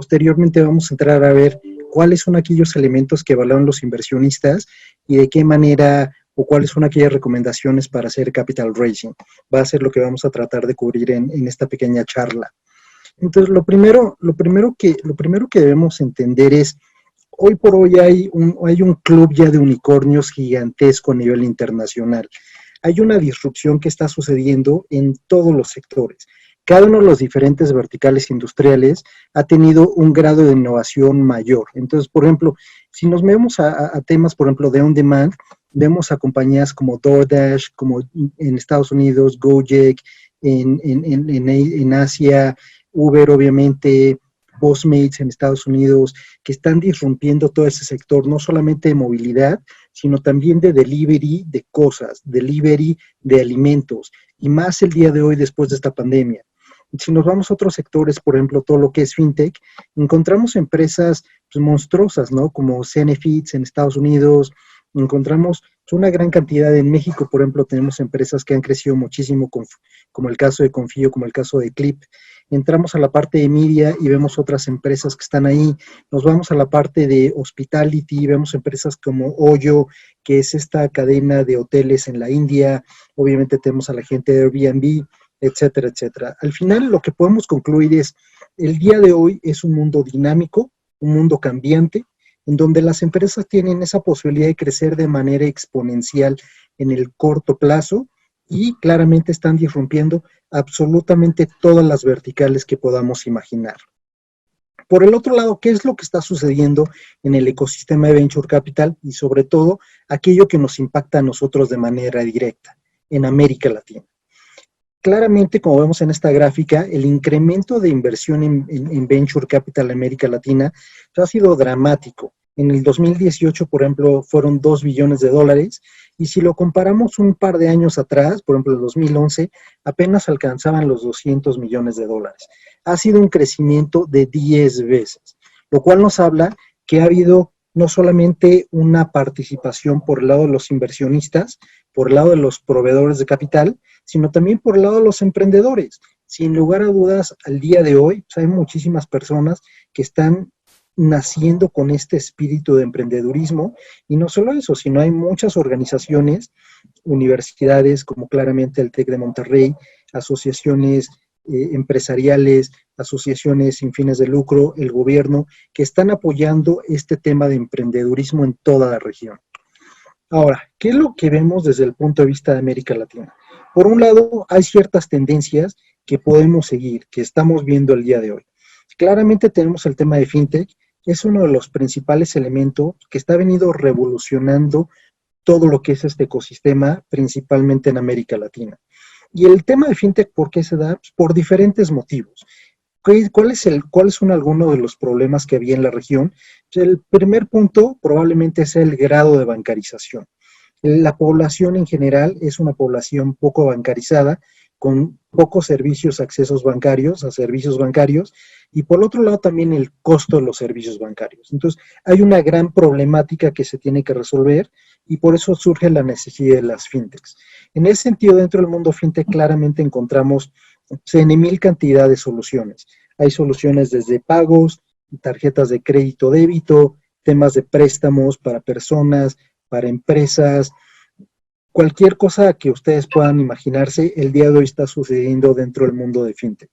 posteriormente vamos a entrar a ver cuáles son aquellos elementos que evalúan los inversionistas y de qué manera o cuáles son aquellas recomendaciones para hacer capital raising. Va a ser lo que vamos a tratar de cubrir en esta pequeña charla. Entonces, lo primero que debemos entender es, hoy por hoy hay un club ya de unicornios gigantesco a nivel internacional. Hay una disrupción que está sucediendo en todos los sectores. Cada uno de los diferentes verticales industriales ha tenido un grado de innovación mayor. Entonces, por ejemplo, si nos vemos a temas, por ejemplo, de on demand, vemos a compañías como DoorDash, como en Estados Unidos, Gojek, en Asia, Uber, obviamente, Postmates en Estados Unidos, que están disrumpiendo todo ese sector, no solamente de movilidad, sino también de delivery de cosas, delivery de alimentos, y más el día de hoy después de esta pandemia. Si nos vamos a otros sectores, por ejemplo, todo lo que es fintech, encontramos empresas pues, monstruosas, ¿no? Como Zenefits en Estados Unidos, encontramos una gran cantidad en México, por ejemplo, tenemos empresas que han crecido muchísimo, como el caso de Confío, como el caso de Clip. Entramos a la parte de media y vemos otras empresas que están ahí. Nos vamos a la parte de hospitality, vemos empresas como Hoyo, que es esta cadena de hoteles en la India. Obviamente tenemos a la gente de Airbnb, etcétera, etcétera. Al final lo que podemos concluir es, el día de hoy es un mundo dinámico, un mundo cambiante, en donde las empresas tienen esa posibilidad de crecer de manera exponencial en el corto plazo y claramente están disrumpiendo absolutamente todas las verticales que podamos imaginar. Por el otro lado, ¿qué es lo que está sucediendo en el ecosistema de Venture Capital y sobre todo aquello que nos impacta a nosotros de manera directa en América Latina? Claramente, como vemos en esta gráfica, el incremento de inversión en Venture Capital en América Latina ha sido dramático. En el 2018, por ejemplo, fueron 2 billones de dólares, y si lo comparamos un par de años atrás, por ejemplo, en 2011, apenas alcanzaban los 200 millones de dólares. Ha sido un crecimiento de 10 veces, lo cual nos habla que ha habido no solamente una participación por el lado de los inversionistas, por el lado de los proveedores de capital, sino también por el lado de los emprendedores. Sin lugar a dudas, al día de hoy, pues hay muchísimas personas que están naciendo con este espíritu de emprendedurismo, y no solo eso, sino hay muchas organizaciones, universidades como claramente el TEC de Monterrey, asociaciones empresariales, asociaciones sin fines de lucro, el gobierno, que están apoyando este tema de emprendedurismo en toda la región. Ahora, ¿qué es lo que vemos desde el punto de vista de América Latina? Por un lado, hay ciertas tendencias que podemos seguir, que estamos viendo el día de hoy. Claramente tenemos el tema de fintech, es uno de los principales elementos que está venido revolucionando todo lo que es este ecosistema, principalmente en América Latina. Y el tema de fintech, ¿por qué se da? Pues por diferentes motivos. ¿Cuáles son algunos de los problemas que había en la región? El primer punto probablemente es el grado de bancarización. La población en general es una población poco bancarizada, con pocos servicios, accesos bancarios, a servicios bancarios, y por otro lado también el costo de los servicios bancarios. Entonces, hay una gran problemática que se tiene que resolver y por eso surge la necesidad de las fintechs. En ese sentido, dentro del mundo fintech claramente encontramos en mil cantidad de soluciones. Hay soluciones desde pagos, tarjetas de crédito, débito, temas de préstamos para personas, para empresas, cualquier cosa que ustedes puedan imaginarse, el día de hoy está sucediendo dentro del mundo de fintech.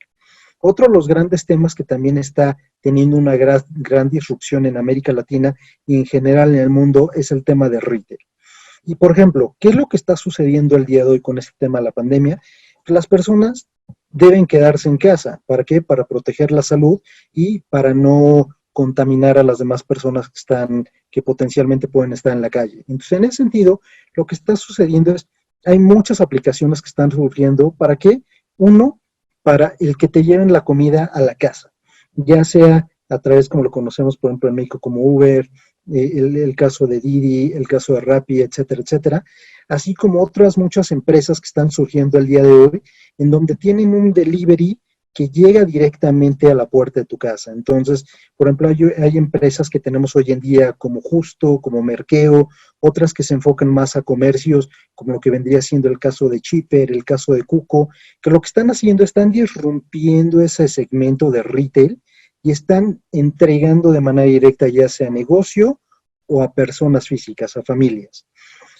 Otro de los grandes temas que también está teniendo una gran disrupción en América Latina y en general en el mundo es el tema de retail. Y por ejemplo, ¿qué es lo que está sucediendo el día de hoy con este tema de la pandemia? Las personas deben quedarse en casa. ¿Para qué? Para proteger la salud y para no contaminar a las demás personas que potencialmente pueden estar en la calle. Entonces, en ese sentido, lo que está sucediendo es, hay muchas aplicaciones que están surgiendo. ¿Para qué? Uno, para el que te lleven la comida a la casa, ya sea a través, como lo conocemos, por ejemplo, en México como Uber, el caso de Didi, el caso de Rappi, etcétera, etcétera, así como otras muchas empresas que están surgiendo el día de hoy, en donde tienen un delivery que llega directamente a la puerta de tu casa. Entonces, por ejemplo, hay empresas que tenemos hoy en día como Justo, como Merkeo, otras que se enfocan más a comercios, como lo que vendría siendo el caso de Chipper, el caso de Cuco, que lo que están haciendo, están disrumpiendo ese segmento de retail y están entregando de manera directa ya sea a negocio o a personas físicas, a familias.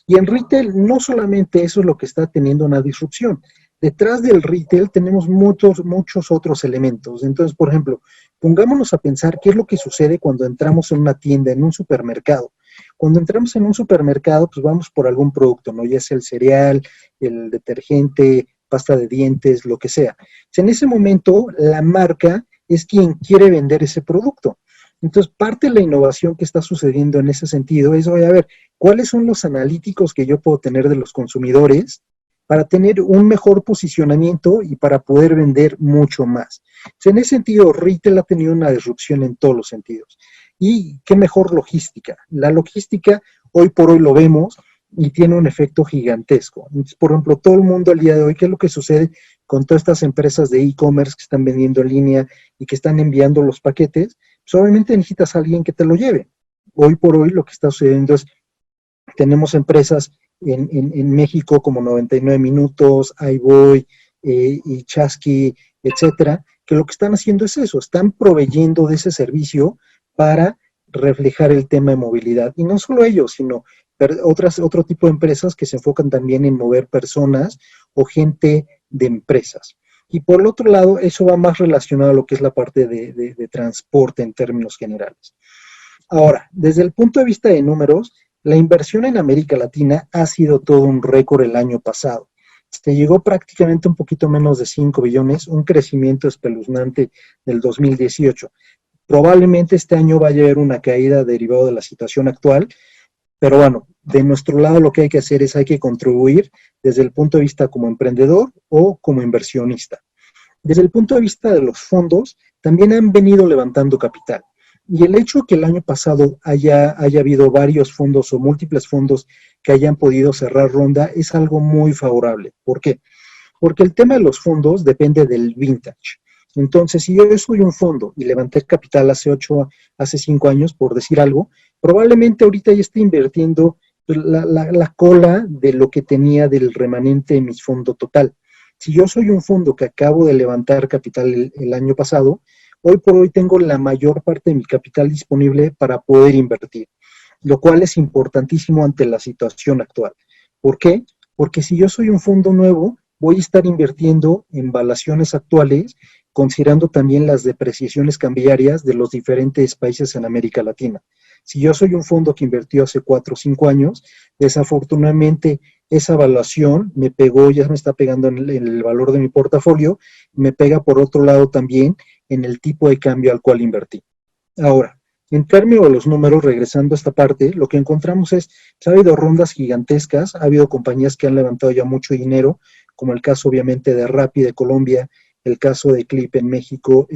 Y en retail no solamente eso es lo que está teniendo una disrupción. Detrás del retail tenemos muchos otros elementos. Entonces, por ejemplo, pongámonos a pensar qué es lo que sucede cuando entramos en una tienda, en un supermercado. Cuando entramos en un supermercado, pues vamos por algún producto, ¿no? Ya sea el cereal, el detergente, pasta de dientes, lo que sea. En ese momento, la marca es quien quiere vender ese producto. Entonces, parte de la innovación que está sucediendo en ese sentido es, oye, a ver, ¿cuáles son los analíticos que yo puedo tener de los consumidores para tener un mejor posicionamiento y para poder vender mucho más? Entonces, en ese sentido, retail ha tenido una disrupción en todos los sentidos. Y qué mejor logística. La logística, hoy por hoy lo vemos y tiene un efecto gigantesco. Entonces, por ejemplo, todo el mundo al día de hoy, ¿qué es lo que sucede con todas estas empresas de e-commerce que están vendiendo en línea y que están enviando los paquetes? Pues obviamente necesitas a alguien que te lo lleve. Hoy por hoy lo que está sucediendo es, tenemos empresas en México como 99 Minutos, iVoy, y Chasqui, etcétera, que lo que están haciendo es eso, están proveyendo de ese servicio para reflejar el tema de movilidad. Y no solo ellos, sino otro tipo de empresas que se enfocan también en mover personas o gente de empresas. Y por el otro lado, eso va más relacionado a lo que es la parte de transporte en términos generales. Ahora, desde el punto de vista de números, la inversión en América Latina ha sido todo un récord el año pasado. Llegó prácticamente un poquito menos de 5 billones, un crecimiento espeluznante del 2018. Probablemente este año vaya a haber una caída derivada de la situación actual, pero bueno, de nuestro lado lo que hay que hacer es hay que contribuir desde el punto de vista como emprendedor o como inversionista. Desde el punto de vista de los fondos, también han venido levantando capital. Y el hecho que el año pasado haya habido varios fondos o múltiples fondos que hayan podido cerrar ronda es algo muy favorable. ¿Por qué? Porque el tema de los fondos depende del vintage. Entonces, si yo soy un fondo y levanté capital hace 5 años, por decir algo, probablemente ahorita ya esté invirtiendo la cola de lo que tenía del remanente de mi fondo total. Si yo soy un fondo que acabo de levantar capital el año pasado, hoy por hoy tengo la mayor parte de mi capital disponible para poder invertir, lo cual es importantísimo ante la situación actual. ¿Por qué? Porque si yo soy un fondo nuevo, voy a estar invirtiendo en valuaciones actuales, considerando también las depreciaciones cambiarias de los diferentes países en América Latina. Si yo soy un fondo que invirtió hace 4 o 5 años, desafortunadamente esa evaluación me pegó, ya me está pegando en el valor de mi portafolio, me pega por otro lado también en el tipo de cambio al cual invertí. Ahora, en términos de los números, regresando a esta parte, lo que encontramos es, ha habido rondas gigantescas, ha habido compañías que han levantado ya mucho dinero, como el caso obviamente de Rappi de Colombia, el caso de Clip en México,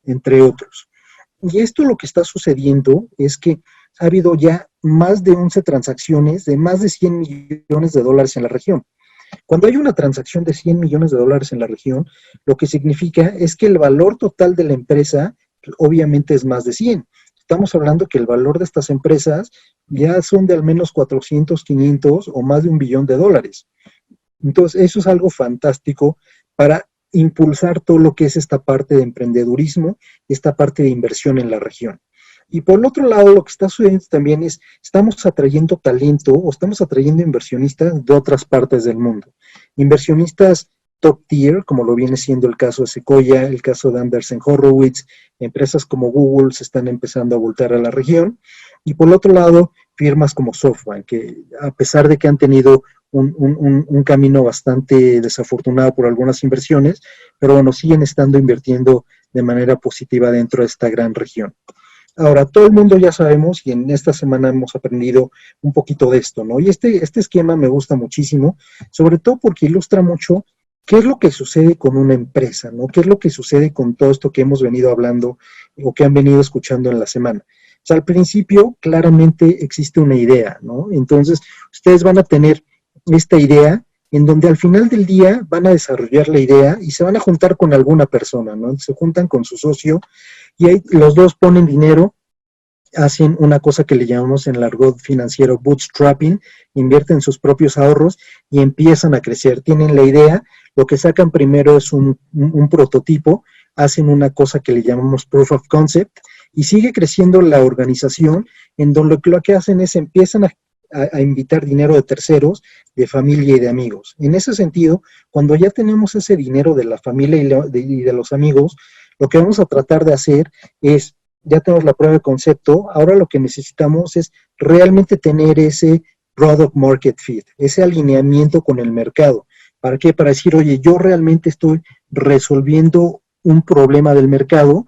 entre otros. Y esto lo que está sucediendo es que ha habido ya más de 11 transacciones de más de 100 millones de dólares en la región. Cuando hay una transacción de 100 millones de dólares en la región, lo que significa es que el valor total de la empresa obviamente es más de 100. Estamos hablando que el valor de estas empresas ya son de al menos 400, 500 o más de $1 billón. Entonces, eso es algo fantástico para impulsar todo lo que es esta parte de emprendedurismo, esta parte de inversión en la región. Y por el otro lado, lo que está sucediendo también es, estamos atrayendo talento o estamos atrayendo inversionistas de otras partes del mundo. Inversionistas top tier, como lo viene siendo el caso de Sequoia, el caso de Andreessen Horowitz, empresas como Google se están empezando a voltar a la región. Y por el otro lado, firmas como SoftBank, que a pesar de que han tenido un camino bastante desafortunado por algunas inversiones, pero bueno, siguen estando invirtiendo de manera positiva dentro de esta gran región. Ahora, todo el mundo ya sabemos, y en esta semana hemos aprendido un poquito de esto, ¿no? Y este esquema me gusta muchísimo, sobre todo porque ilustra mucho qué es lo que sucede con una empresa, ¿no? ¿Qué es lo que sucede con todo esto que hemos venido hablando o que han venido escuchando en la semana? O sea, al principio claramente existe una idea, ¿no? Entonces, ustedes van a tener esta idea en donde al final del día van a desarrollar la idea y se van a juntar con alguna persona, ¿no? Se juntan con su socio y ahí los dos ponen dinero, hacen una cosa que le llamamos en el argot financiero bootstrapping, invierten sus propios ahorros y empiezan a crecer. Tienen la idea, lo que sacan primero es un prototipo, hacen una cosa que le llamamos Proof of Concept, y sigue creciendo la organización, en donde lo que hacen es empiezan a invitar dinero de terceros, de familia y de amigos. En ese sentido, cuando ya tenemos ese dinero de la familia y de los amigos, lo que vamos a tratar de hacer es, ya tenemos la prueba de concepto, ahora lo que necesitamos es realmente tener ese product market fit, ese alineamiento con el mercado. ¿Para qué? Para decir, oye, yo realmente estoy resolviendo un problema del mercado,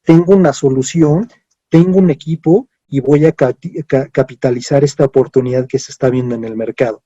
tengo una solución, tengo un equipo y voy a capitalizar esta oportunidad que se está viendo en el mercado.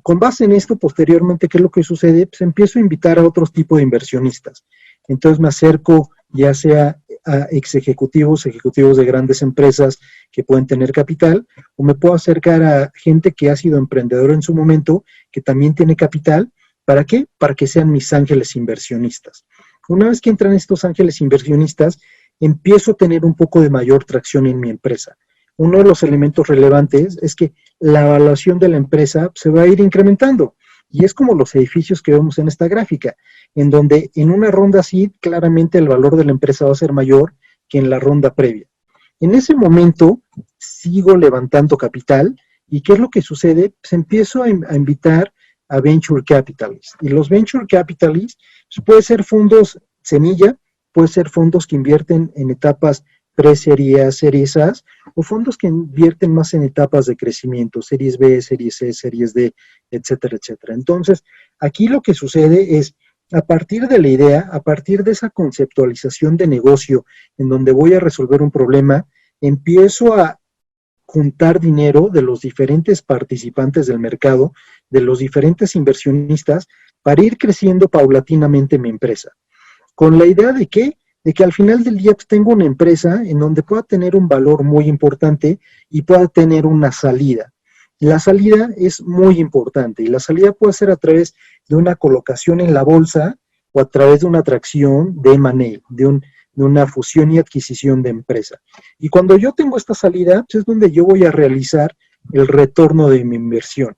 Con base en esto, posteriormente, ¿qué es lo que sucede? Pues empiezo a invitar a otros tipos de inversionistas. Entonces me acerco ya sea a ejecutivos de grandes empresas que pueden tener capital, o me puedo acercar a gente que ha sido emprendedor en su momento, que también tiene capital. ¿Para qué? Para que sean mis ángeles inversionistas. Una vez que entran estos ángeles inversionistas, empiezo a tener un poco de mayor tracción en mi empresa. Uno de los elementos relevantes es que la evaluación de la empresa se va a ir incrementando. Y es como los edificios que vemos en esta gráfica, en donde en una ronda así, claramente el valor de la empresa va a ser mayor que en la ronda previa. En ese momento, sigo levantando capital, ¿y qué es lo que sucede? Pues empiezo a invitar a Venture Capitalists. Y los Venture Capitalists pues puede ser fondos semilla, puede ser fondos que invierten en etapas pre-serie A, series A, o fondos que invierten más en etapas de crecimiento, series B, series C, series D, etcétera, etcétera. Entonces, aquí lo que sucede es, a partir de la idea, a partir de esa conceptualización de negocio en donde voy a resolver un problema, empiezo a juntar dinero de los diferentes participantes del mercado, de los diferentes inversionistas, para ir creciendo paulatinamente mi empresa. ¿Con la idea de qué? De que al final del día pues, tengo una empresa en donde pueda tener un valor muy importante y pueda tener una salida. La salida es muy importante y la salida puede ser a través de una colocación en la bolsa o a través de una atracción de M&A, de una fusión y adquisición de empresa. Y cuando yo tengo esta salida, pues es donde yo voy a realizar el retorno de mi inversión.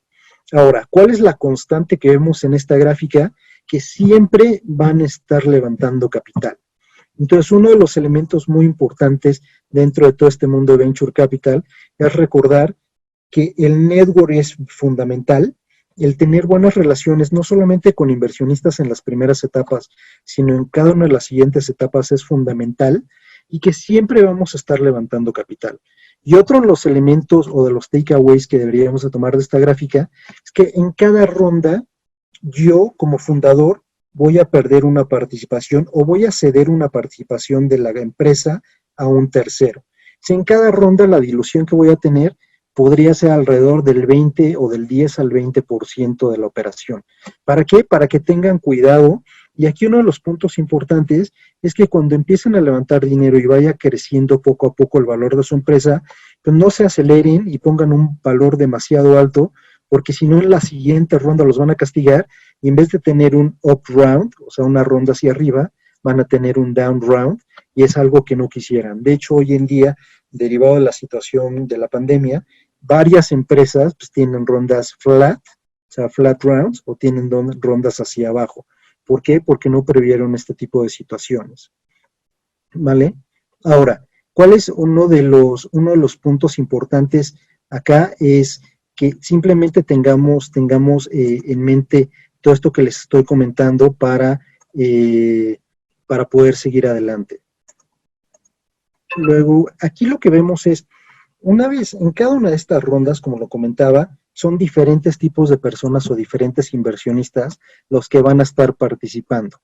Ahora, ¿cuál es la constante que vemos en esta gráfica? Que siempre van a estar levantando capital. Entonces, uno de los elementos muy importantes dentro de todo este mundo de Venture Capital es recordar que el network es fundamental, el tener buenas relaciones no solamente con inversionistas en las primeras etapas, sino en cada una de las siguientes etapas es fundamental y que siempre vamos a estar levantando capital. Y otro de los elementos o de los takeaways que deberíamos de tomar de esta gráfica es que en cada ronda yo como fundador voy a perder una participación o voy a ceder una participación de la empresa a un tercero. Si en cada ronda la dilución que voy a tener podría ser alrededor del 20 o del 10 al 20% de la operación. ¿Para qué? Para que tengan cuidado. Y aquí uno de los puntos importantes es que cuando empiecen a levantar dinero y vaya creciendo poco a poco el valor de su empresa, pues no se aceleren y pongan un valor demasiado alto, porque si no en la siguiente ronda los van a castigar y en vez de tener un up round, o sea, una ronda hacia arriba, van a tener un down round y es algo que no quisieran. De hecho, hoy en día, derivado de la situación de la pandemia, varias empresas pues, tienen rondas flat, o sea, flat rounds, o tienen rondas hacia abajo. ¿Por qué? Porque no previeron este tipo de situaciones. ¿Vale? Ahora, ¿cuál es uno de los puntos importantes acá? Es que simplemente tengamos en mente todo esto que les estoy comentando para poder seguir adelante. Luego, aquí lo que vemos es, una vez en cada una de estas rondas, como lo comentaba, son diferentes tipos de personas o diferentes inversionistas los que van a estar participando.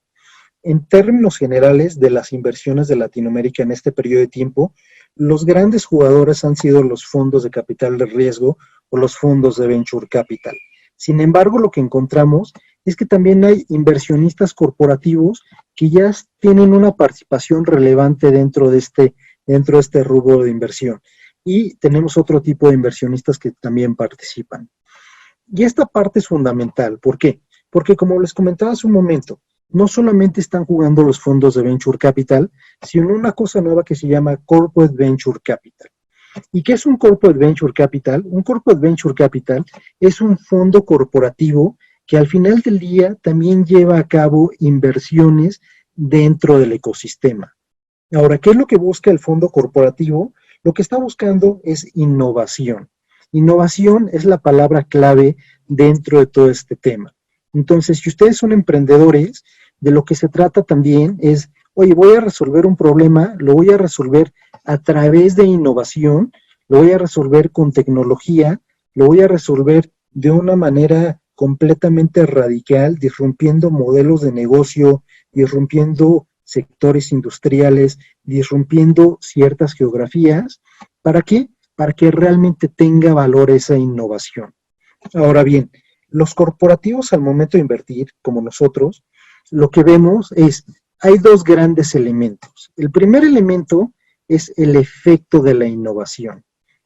En términos generales de las inversiones de Latinoamérica en este periodo de tiempo, los grandes jugadores han sido los fondos de capital de riesgo o los fondos de venture capital. Sin embargo, lo que encontramos es que también hay inversionistas corporativos que ya tienen una participación relevante dentro de este rubro de inversión. Y tenemos otro tipo de inversionistas que también participan. Y esta parte es fundamental. ¿Por qué? Porque como les comentaba hace un momento, no solamente están jugando los fondos de Venture Capital, sino una cosa nueva que se llama Corporate Venture Capital. ¿Y qué es un Corporate Venture Capital? Un Corporate Venture Capital es un fondo corporativo que al final del día también lleva a cabo inversiones dentro del ecosistema. Ahora, ¿qué es lo que busca el fondo corporativo? Lo que está buscando es innovación. Innovación es la palabra clave dentro de todo este tema. Entonces, si ustedes son emprendedores, de lo que se trata también es, oye, voy a resolver un problema, lo voy a resolver a través de innovación, lo voy a resolver con tecnología, lo voy a resolver de una manera completamente radical, disrumpiendo modelos de negocio, disrumpiendo sectores industriales, disrumpiendo ciertas geografías. ¿Para qué? Para que realmente tenga valor esa innovación. Ahora bien, los corporativos al momento de invertir, como nosotros, lo que vemos es, hay dos grandes elementos. El primer elemento es el efecto de la innovación.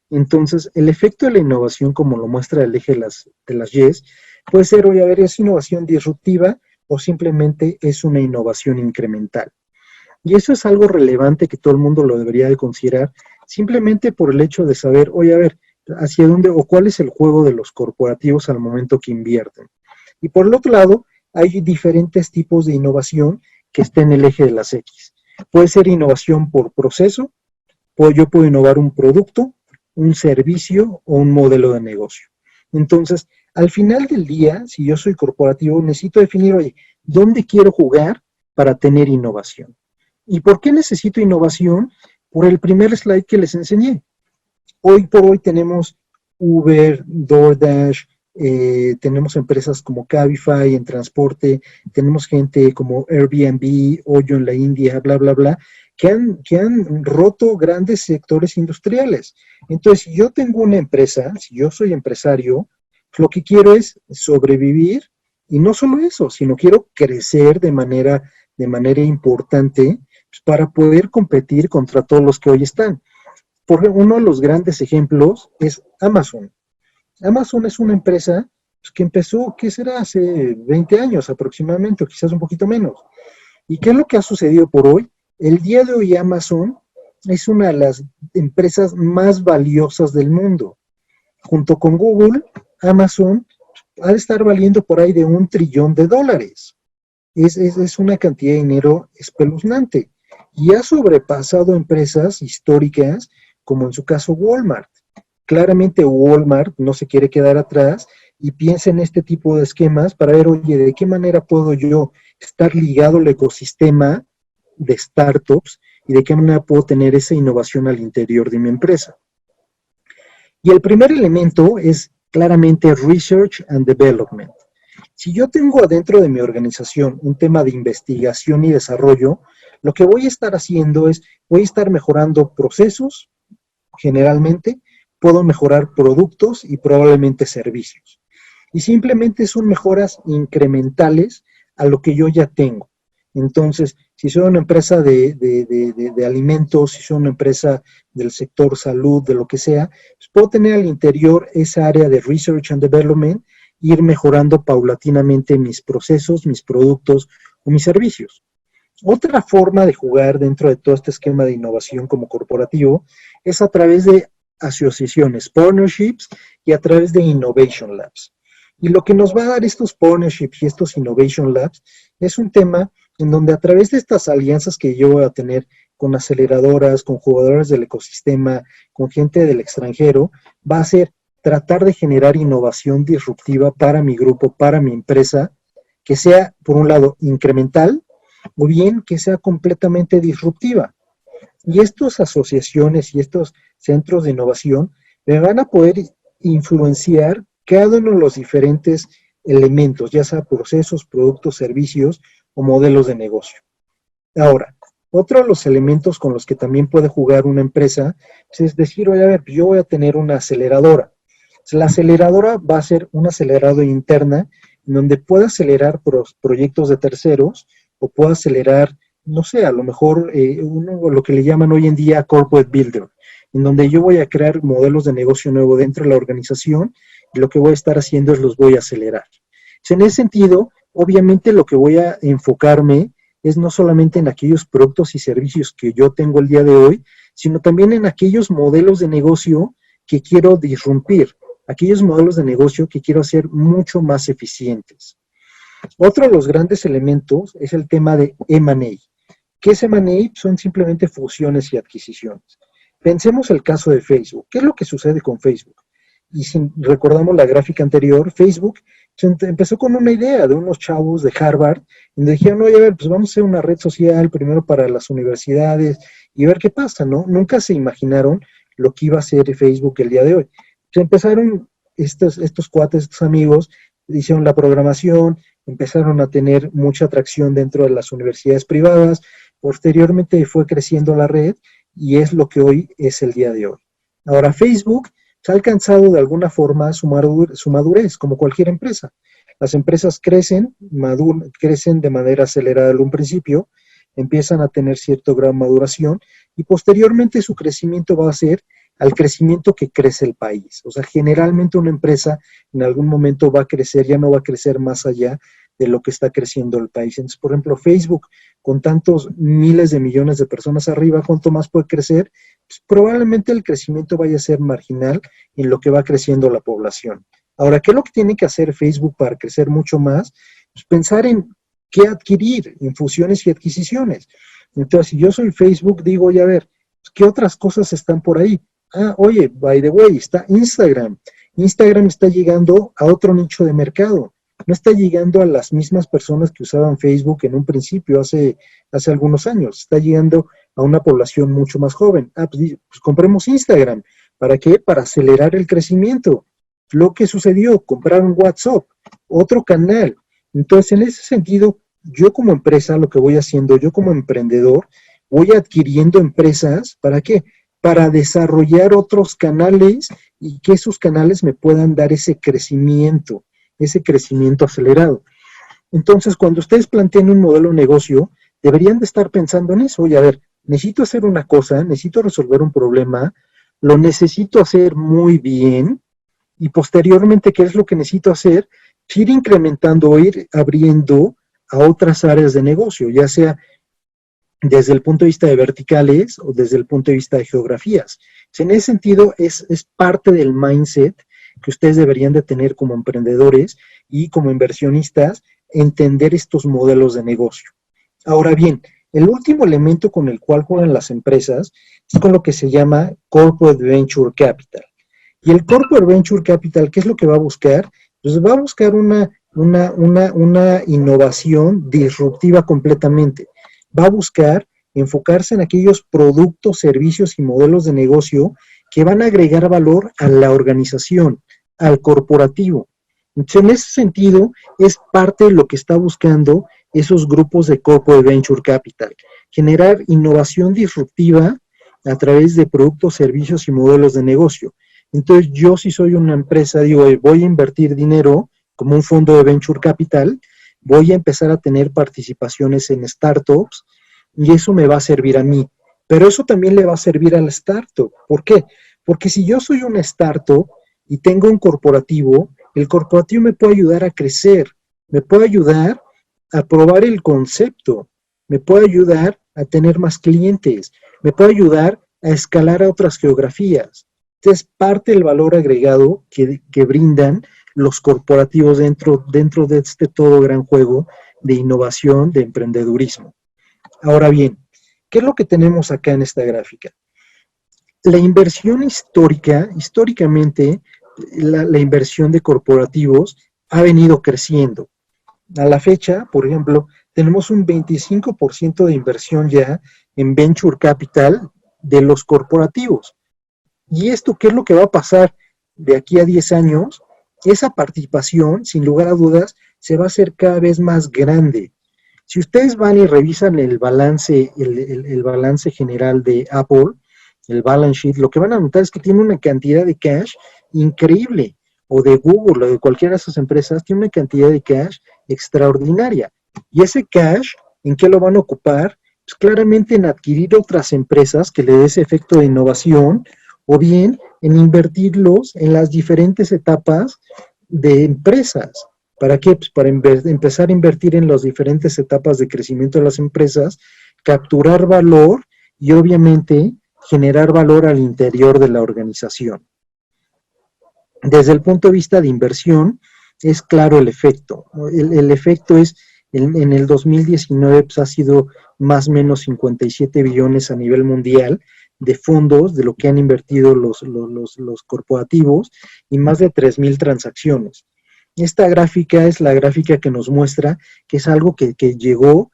Entonces, el efecto de la innovación, como lo muestra el eje de las Ys, puede ser, oye, a ver, ¿es innovación disruptiva o simplemente es una innovación incremental? Y eso es algo relevante que todo el mundo lo debería de considerar, simplemente por el hecho de saber, oye, a ver, hacia dónde o cuál es el juego de los corporativos al momento que invierten. Y por el otro lado, hay diferentes tipos de innovación que está en el eje de las X. Puede ser innovación por proceso, yo puedo innovar un producto, un servicio o un modelo de negocio. Entonces, al final del día, si yo soy corporativo, necesito definir, oye, ¿dónde quiero jugar para tener innovación? ¿Y por qué necesito innovación? Por el primer slide que les enseñé. Hoy por hoy tenemos Uber, DoorDash, tenemos empresas como Cabify en transporte, tenemos gente como Airbnb, Hoyo en la India, bla, bla, bla, que han roto grandes sectores industriales. Entonces, si yo tengo una empresa, si yo soy empresario, lo que quiero es sobrevivir y no solo eso, sino quiero crecer de manera importante pues, para poder competir contra todos los que hoy están. Por uno de los grandes ejemplos es Amazon. Amazon es una empresa pues, que empezó, ¿qué será? Hace 20 años aproximadamente, o quizás un poquito menos. ¿Y qué es lo que ha sucedido por hoy? El día de hoy Amazon es una de las empresas más valiosas del mundo. Junto con Google, Amazon ha de estar valiendo por ahí de $1 trillón. Es una cantidad de dinero espeluznante. Y ha sobrepasado empresas históricas, como en su caso Walmart. Claramente Walmart no se quiere quedar atrás y piensa en este tipo de esquemas para ver, oye, ¿de qué manera puedo yo estar ligado al ecosistema de startups y de qué manera puedo tener esa innovación al interior de mi empresa? Y el primer elemento es claramente Research and Development. Si yo tengo adentro de mi organización un tema de investigación y desarrollo, lo que voy a estar haciendo es, voy a estar mejorando procesos, generalmente, puedo mejorar productos y probablemente servicios. Y simplemente son mejoras incrementales a lo que yo ya tengo. Entonces, si soy una empresa de alimentos, si soy una empresa del sector salud, de lo que sea, pues puedo tener al interior esa área de Research and Development, ir mejorando paulatinamente mis procesos, mis productos o mis servicios. Otra forma de jugar dentro de todo este esquema de innovación como corporativo es a través de asociaciones, partnerships y a través de Innovation Labs. Y lo que nos va a dar estos partnerships y estos Innovation Labs es un tema en donde a través de estas alianzas que yo voy a tener con aceleradoras, con jugadores del ecosistema, con gente del extranjero, va a ser tratar de generar innovación disruptiva para mi grupo, para mi empresa, que sea, por un lado, incremental, o bien que sea completamente disruptiva. Y estas asociaciones y estos centros de innovación me van a poder influenciar cada uno de los diferentes elementos, ya sea procesos, productos, servicios o modelos de negocio. Ahora, otro de los elementos con los que también puede jugar una empresa es decir, oye, a ver, yo voy a tener una aceleradora. La aceleradora va a ser una aceleradora interna en donde pueda acelerar proyectos de terceros o pueda acelerar, no sé, a lo mejor lo que le llaman hoy en día Corporate Builder, en donde yo voy a crear modelos de negocio nuevo dentro de la organización y lo que voy a estar haciendo es los voy a acelerar. En ese sentido, obviamente lo que voy a enfocarme es no solamente en aquellos productos y servicios que yo tengo el día de hoy, sino también en aquellos modelos de negocio que quiero disrumpir, aquellos modelos de negocio que quiero hacer mucho más eficientes. Otro de los grandes elementos es el tema de M&A. ¿Qué es M&A? Son simplemente fusiones y adquisiciones. Pensemos el caso de Facebook. ¿Qué es lo que sucede con Facebook? Y si recordamos la gráfica anterior, Facebook empezó con una idea de unos chavos de Harvard, donde dijeron, oye, a ver, pues vamos a hacer una red social primero para las universidades y ver qué pasa, ¿no? Nunca se imaginaron lo que iba a ser Facebook el día de hoy. Se empezaron estos cuates, estos amigos, hicieron la programación, empezaron a tener mucha atracción dentro de las universidades privadas, posteriormente fue creciendo la red y es lo que hoy es el día de hoy. Ahora, Facebook se ha alcanzado de alguna forma su madurez, como cualquier empresa. Las empresas crecen de manera acelerada en un principio, empiezan a tener cierto grado de maduración y posteriormente su crecimiento va a ser al crecimiento que crece el país. O sea, generalmente una empresa en algún momento va a crecer, ya no va a crecer más allá de lo que está creciendo el país. Entonces, por ejemplo, Facebook, con tantos miles de millones de personas arriba, ¿cuánto más puede crecer? Pues probablemente el crecimiento vaya a ser marginal en lo que va creciendo la población. Ahora, ¿qué es lo que tiene que hacer Facebook para crecer mucho más? Pues pensar en qué adquirir, en fusiones y adquisiciones. Entonces, si yo soy Facebook, digo, oye, a ver, ¿qué otras cosas están por ahí? Ah, oye, by the way, está Instagram. Instagram está llegando a otro nicho de mercado. No está llegando a las mismas personas que usaban Facebook en un principio, hace algunos años. Está llegando a una población mucho más joven. Ah, pues compremos Instagram. ¿Para qué? Para acelerar el crecimiento. Lo que sucedió, compraron WhatsApp, otro canal. Entonces, en ese sentido, yo como empresa, lo que voy haciendo, yo como emprendedor, voy adquiriendo empresas, ¿para qué? Para desarrollar otros canales y que esos canales me puedan dar ese crecimiento acelerado. Entonces, cuando ustedes planteen un modelo de negocio, deberían de estar pensando en eso. Oye, a ver, necesito hacer una cosa, necesito resolver un problema, lo necesito hacer muy bien y posteriormente, ¿qué es lo que necesito hacer? Ir incrementando o ir abriendo a otras áreas de negocio, ya sea desde el punto de vista de verticales o desde el punto de vista de geografías. En ese sentido, es parte del mindset que ustedes deberían de tener como emprendedores y como inversionistas, entender estos modelos de negocio. Ahora bien, el último elemento con el cual juegan las empresas es con lo que se llama Corporate Venture Capital. Y el Corporate Venture Capital, ¿qué es lo que va a buscar? Pues va a buscar una innovación disruptiva completamente. Va a buscar enfocarse en aquellos productos, servicios y modelos de negocio que van a agregar valor a la organización, al corporativo. Entonces, en ese sentido, es parte de lo que está buscando esos grupos de Corporate Venture Capital, generar innovación disruptiva a través de productos, servicios y modelos de negocio. Entonces, yo si soy una empresa, digo, voy a invertir dinero como un fondo de Venture Capital, voy a empezar a tener participaciones en startups y eso me va a servir a mí. Pero eso también le va a servir a la startup. ¿Por qué? Porque si yo soy una startup y tengo un corporativo, el corporativo me puede ayudar a crecer, me puede ayudar a probar el concepto, me puede ayudar a tener más clientes, me puede ayudar a escalar a otras geografías. Entonces, parte del valor agregado que brindan los corporativos dentro de este todo gran juego de innovación, de emprendedurismo. Ahora bien, ¿qué es lo que tenemos acá en esta gráfica? La inversión históricamente, la inversión de corporativos ha venido creciendo. A la fecha, por ejemplo, tenemos un 25% de inversión ya en Venture Capital de los corporativos. ¿Y esto qué es lo que va a pasar de aquí a 10 años? Esa participación, sin lugar a dudas, se va a hacer cada vez más grande. Si ustedes van y revisan el balance general de Apple, el balance sheet, lo que van a notar es que tiene una cantidad de cash increíble, o de Google, o de cualquiera de esas empresas, tiene una cantidad de cash extraordinaria. Y ese cash, ¿en qué lo van a ocupar? Pues claramente en adquirir otras empresas que le dé ese efecto de innovación, o bien en invertirlos en las diferentes etapas de empresas. ¿Para qué? Pues para empezar a invertir en las diferentes etapas de crecimiento de las empresas, capturar valor y obviamente generar valor al interior de la organización. Desde el punto de vista de inversión, es claro el efecto. El efecto es, en el 2019 pues, ha sido más o menos 57 billones a nivel mundial de fondos, de lo que han invertido los corporativos, y más de 3,000 transacciones. Esta gráfica es la gráfica que nos muestra que es algo que llegó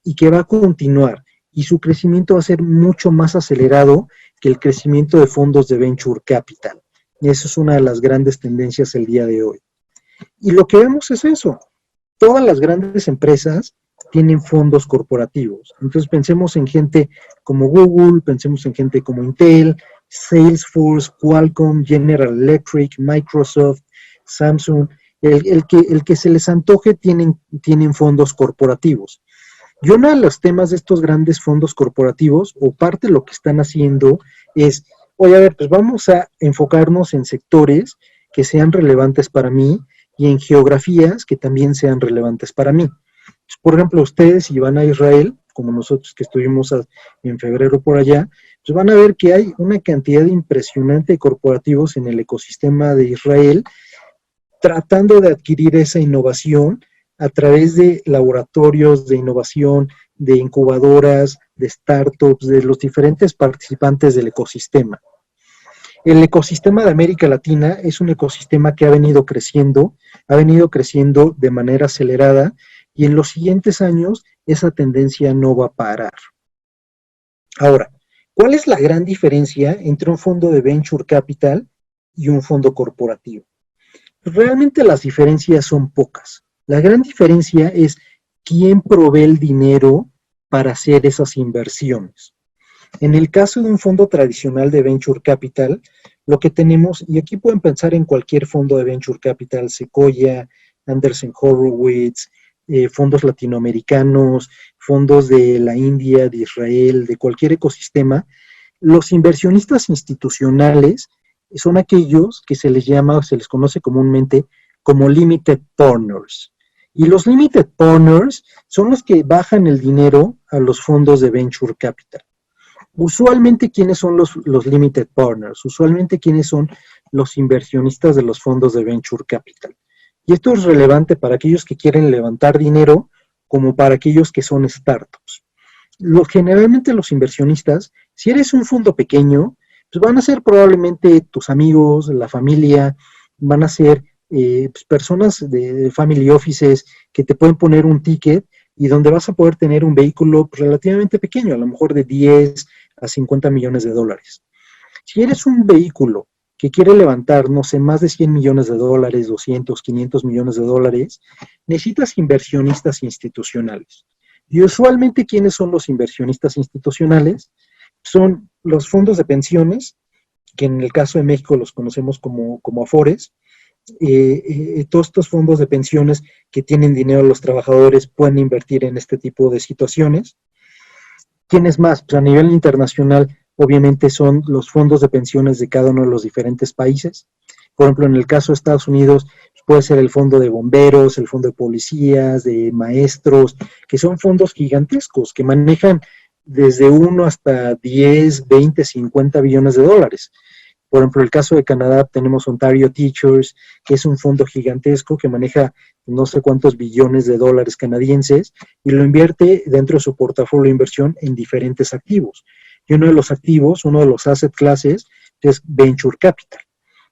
y que va a continuar, y su crecimiento va a ser mucho más acelerado que el crecimiento de fondos de venture capital. Y eso es una de las grandes tendencias el día de hoy. Y lo que vemos es eso. Todas las grandes empresas tienen fondos corporativos. Entonces pensemos en gente como Google, pensemos en gente como Intel, Salesforce, Qualcomm, General Electric, Microsoft, Samsung. El que se les antoje tienen fondos corporativos. Y uno de los temas de estos grandes fondos corporativos, o parte de lo que están haciendo, es, oye, a ver, pues vamos a enfocarnos en sectores que sean relevantes para mí y en geografías que también sean relevantes para mí. Por ejemplo, ustedes, si van a Israel, como nosotros que estuvimos en febrero por allá, pues van a ver que hay una cantidad impresionante de corporativos en el ecosistema de Israel tratando de adquirir esa innovación a través de laboratorios de innovación, de incubadoras, de startups, de los diferentes participantes del ecosistema. El ecosistema de América Latina es un ecosistema que ha venido creciendo de manera acelerada, y en los siguientes años esa tendencia no va a parar. Ahora, ¿cuál es la gran diferencia entre un fondo de venture capital y un fondo corporativo? Realmente las diferencias son pocas. La gran diferencia es quién provee el dinero para hacer esas inversiones. En el caso de un fondo tradicional de venture capital, lo que tenemos, y aquí pueden pensar en cualquier fondo de venture capital, Sequoia, Andreessen Horowitz, fondos latinoamericanos, fondos de la India, de Israel, de cualquier ecosistema, los inversionistas institucionales son aquellos que se les llama, o se les conoce comúnmente como limited partners. Y los limited partners son los que bajan el dinero a los fondos de venture capital. Usualmente, ¿quiénes son los limited partners? Usualmente, ¿quiénes son los inversionistas de los fondos de venture capital? Y esto es relevante para aquellos que quieren levantar dinero como para aquellos que son startups. Generalmente los inversionistas, si eres un fondo pequeño, pues van a ser probablemente tus amigos, la familia, van a ser pues personas de family offices que te pueden poner un ticket y donde vas a poder tener un vehículo pues, relativamente pequeño, a lo mejor de 10 a 50 millones de dólares. Si eres un vehículo que quiere levantar, no sé, más de 100 millones de dólares, 200, 500 millones de dólares, necesitas inversionistas institucionales. Y usualmente, ¿quiénes son los inversionistas institucionales? Son los fondos de pensiones, que en el caso de México los conocemos como Afores. Todos estos fondos de pensiones que tienen dinero los trabajadores pueden invertir en este tipo de situaciones. ¿Quiénes más? Pues a nivel internacional, obviamente son los fondos de pensiones de cada uno de los diferentes países. Por ejemplo, en el caso de Estados Unidos, puede ser el fondo de bomberos, el fondo de policías, de maestros, que son fondos gigantescos que manejan desde 1 hasta 10, 20, 50 billones de dólares. Por ejemplo, en el caso de Canadá tenemos Ontario Teachers, que es un fondo gigantesco que maneja no sé cuántos billones de dólares canadienses y lo invierte dentro de su portafolio de inversión en diferentes activos. Y uno de los activos, uno de los asset classes, es Venture Capital.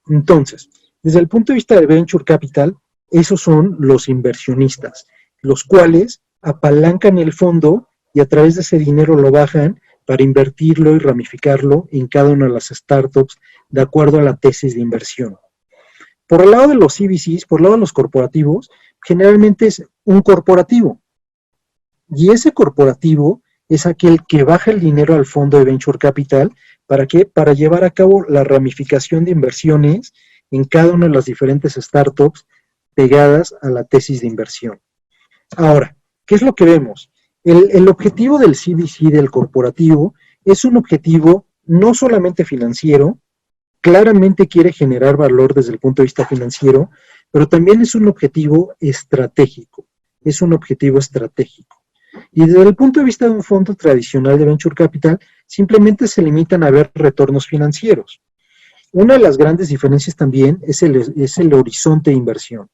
Entonces, desde el punto de vista de Venture Capital, esos son los inversionistas, los cuales apalancan el fondo y a través de ese dinero lo bajan para invertirlo y ramificarlo en cada una de las startups de acuerdo a la tesis de inversión. Por el lado de los CVCs, por el lado de los corporativos, generalmente es un corporativo. Y ese corporativo es aquel que baja el dinero al fondo de Venture Capital. ¿Para qué? Para llevar a cabo la ramificación de inversiones en cada una de las diferentes startups pegadas a la tesis de inversión. Ahora, ¿qué es lo que vemos? El objetivo del CVC, del corporativo, es un objetivo no solamente financiero, claramente quiere generar valor desde el punto de vista financiero, pero también es un objetivo estratégico, es un objetivo estratégico. Y desde el punto de vista de un fondo tradicional de Venture Capital, simplemente se limitan a ver retornos financieros. Una de las grandes diferencias también es el horizonte de inversión.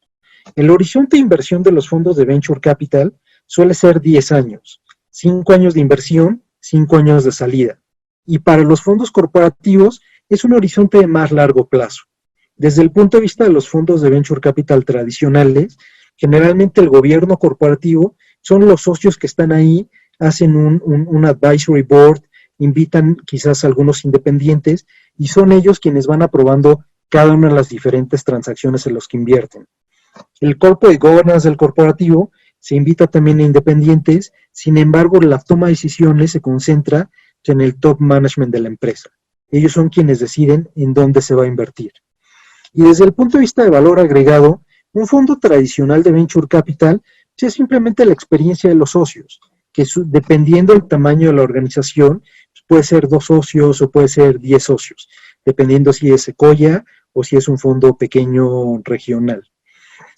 El horizonte de inversión de los fondos de Venture Capital suele ser 10 años, 5 años de inversión, 5 años de salida. Y para los fondos corporativos es un horizonte de más largo plazo. Desde el punto de vista de los fondos de Venture Capital tradicionales, generalmente el gobierno corporativo son los socios que están ahí, hacen un advisory board, invitan quizás a algunos independientes y son ellos quienes van aprobando cada una de las diferentes transacciones en las que invierten. El corporate governance del corporativo se invita también a independientes, sin embargo la toma de decisiones se concentra en el top management de la empresa. Ellos son quienes deciden en dónde se va a invertir. Y desde el punto de vista de valor agregado, un fondo tradicional de Venture Capital es simplemente la experiencia de los socios, que dependiendo del tamaño de la organización, puede ser 2 socios o puede ser 10 socios, dependiendo si es Sequoia o si es un fondo pequeño regional.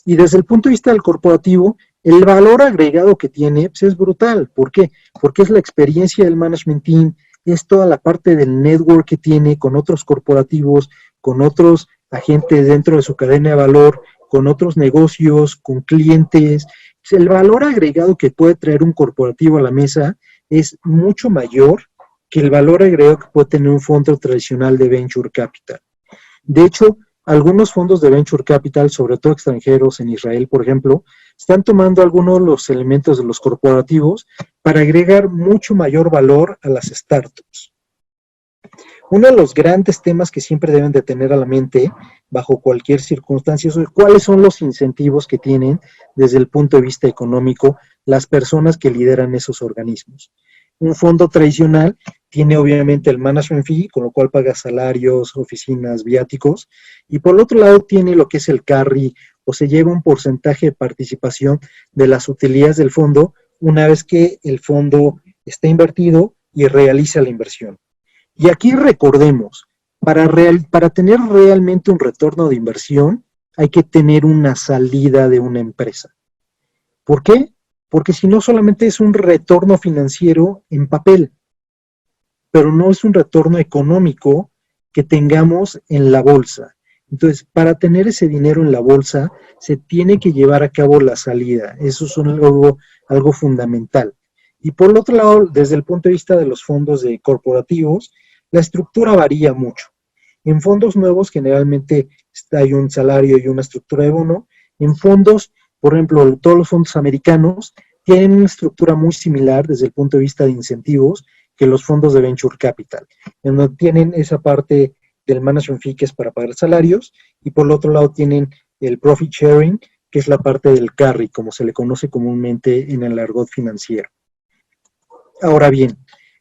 Y desde el punto de vista del corporativo, el valor agregado que tiene pues, es brutal. ¿Por qué? Porque es la experiencia del management team, es toda la parte del network que tiene con otros corporativos, con otros agentes dentro de su cadena de valor, con otros negocios, con clientes. El valor agregado que puede traer un corporativo a la mesa es mucho mayor que el valor agregado que puede tener un fondo tradicional de Venture Capital. De hecho, algunos fondos de Venture Capital, sobre todo extranjeros en Israel, por ejemplo, están tomando algunos de los elementos de los corporativos para agregar mucho mayor valor a las startups. Uno de los grandes temas que siempre deben de tener a la mente bajo cualquier circunstancia es cuáles son los incentivos que tienen desde el punto de vista económico las personas que lideran esos organismos. Un fondo tradicional tiene obviamente el management fee, con lo cual paga salarios, oficinas, viáticos, y por el otro lado tiene lo que es el carry, o se lleva un porcentaje de participación de las utilidades del fondo una vez que el fondo está invertido y realiza la inversión. Y aquí recordemos, para tener realmente un retorno de inversión, hay que tener una salida de una empresa. ¿Por qué? Porque si no solamente es un retorno financiero en papel, pero no es un retorno económico que tengamos en la bolsa. Entonces, para tener ese dinero en la bolsa, se tiene que llevar a cabo la salida. Eso es algo fundamental. Y por el otro lado, desde el punto de vista de los fondos corporativos, la estructura varía mucho. En fondos nuevos generalmente hay un salario y una estructura de bono. En fondos, por ejemplo, todos los fondos americanos tienen una estructura muy similar desde el punto de vista de incentivos que los fondos de Venture Capital, en donde tienen esa parte del management fee que es para pagar salarios y por el otro lado tienen el profit sharing, que es la parte del carry, como se le conoce comúnmente en el argot financiero. Ahora bien,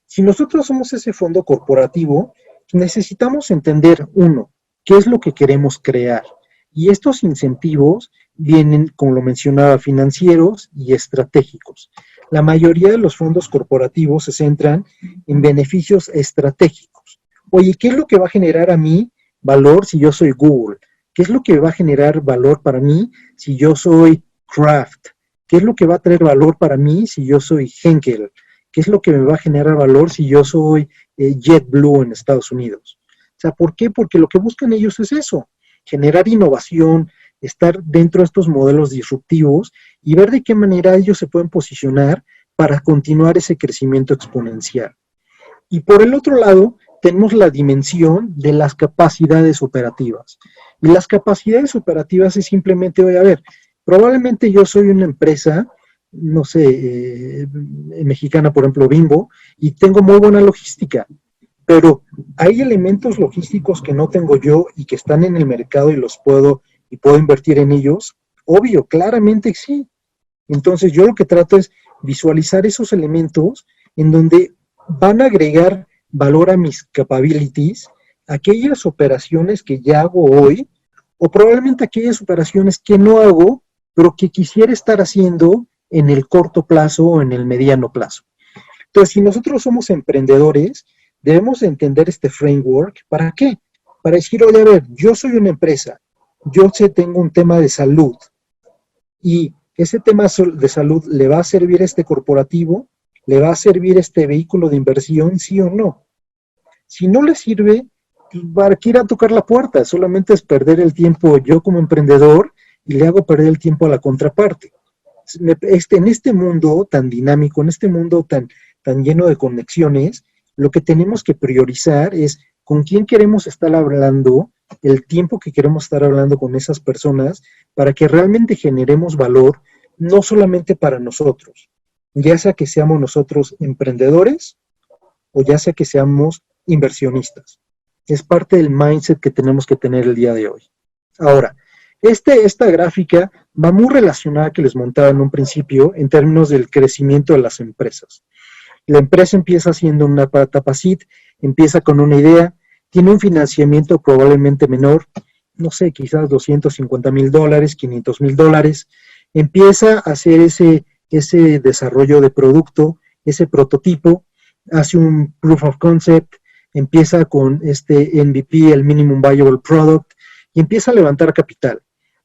si nosotros somos ese fondo corporativo, necesitamos entender, uno, qué es lo que queremos crear. Y estos incentivos vienen, como lo mencionaba, financieros y estratégicos. La mayoría de los fondos corporativos se centran en beneficios estratégicos. Oye, ¿qué es lo que va a generar a mí valor si yo soy Google? ¿Qué es lo que va a generar valor para mí si yo soy Kraft? ¿Qué es lo que va a traer valor para mí si yo soy Henkel? ¿Qué es lo que me va a generar valor si yo soy JetBlue en Estados Unidos? O sea, ¿por qué? Porque lo que buscan ellos es eso, generar innovación, estar dentro de estos modelos disruptivos y ver de qué manera ellos se pueden posicionar para continuar ese crecimiento exponencial. Y por el otro lado, tenemos la dimensión de las capacidades operativas. Y las capacidades operativas es simplemente, oye, a ver, probablemente yo soy una empresa, no sé, mexicana, por ejemplo, Bimbo, y tengo muy buena logística, pero hay elementos logísticos que no tengo yo y que están en el mercado y puedo invertir en ellos. Obvio, claramente sí. Entonces yo lo que trato es visualizar esos elementos en donde van a agregar valor a mis capabilities, aquellas operaciones que ya hago hoy, o probablemente aquellas operaciones que no hago, pero que quisiera estar haciendo en el corto plazo o en el mediano plazo. Entonces, si nosotros somos emprendedores, debemos entender este framework. ¿Para qué? Para decir, oye, a ver, yo soy una empresa, yo tengo un tema de salud, y ese tema de salud le va a servir a este corporativo, le va a servir a este vehículo de inversión, sí o no. Si no le sirve, ¿para qué ir a tocar la puerta? Solamente es perder el tiempo yo como emprendedor y le hago perder el tiempo a la contraparte. En este mundo tan dinámico, en este mundo tan lleno de conexiones, lo que tenemos que priorizar es con quién queremos estar hablando, el tiempo que queremos estar hablando con esas personas, para que realmente generemos valor, no solamente para nosotros, ya sea que seamos nosotros emprendedores o ya sea que seamos inversionistas. Es parte del mindset que tenemos que tener el día de hoy. Ahora, esta gráfica va muy relacionada que les montaba en un principio en términos del crecimiento de las empresas. La empresa empieza siendo una etapa seed, empieza con una idea, tiene un financiamiento probablemente menor, no sé, quizás $250,000, $500,000, empieza a hacer ese desarrollo de producto, ese prototipo, hace un proof of concept, empieza con este MVP, el Minimum Viable Product, y empieza a levantar capital.